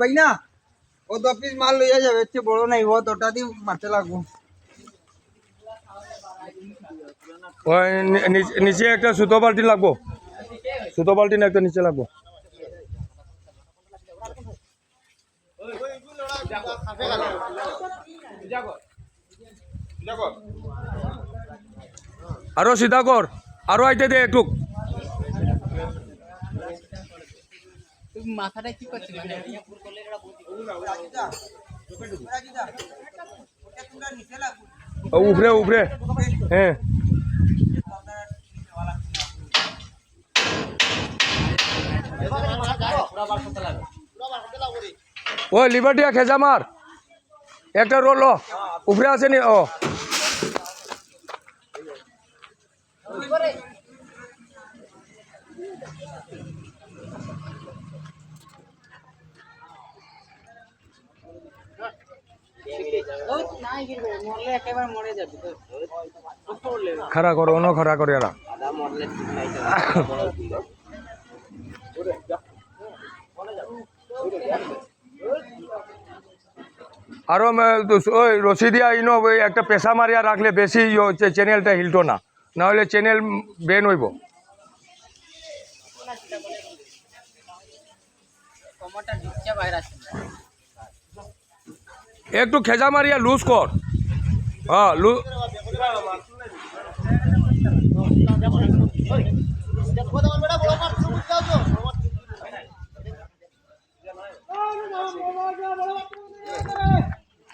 ভাই না ও 2 পিস মাল লইয়া যাবে, এর চেয়ে বড় নাই, ও তোটা দিয়ে মারতে লাগবো। ওই নিচে একটা সুতো বালতি লাগবো, সুতো বালতি না একটা নিচে লাগবো। আরো সিধা কর, আরো আইতে দে একটু। মাথাটা কি করছিস? উপরে উপরে, হ্যাঁ ওই লিবার্টিয়া খেজা মার একটা রোল উপরে আছে নি। ও খাড়া করো, অন্য খাড়া করে এরা। আরো ওই রশি দিয়া ইনো একটা পেশা মারিয়া রাখলে বেশি চ্যানেলটা হিলতো না, নাহলে চ্যানেল বেন হইব। একটু খেজা মারিয়া লুজ কর। হ্যাঁ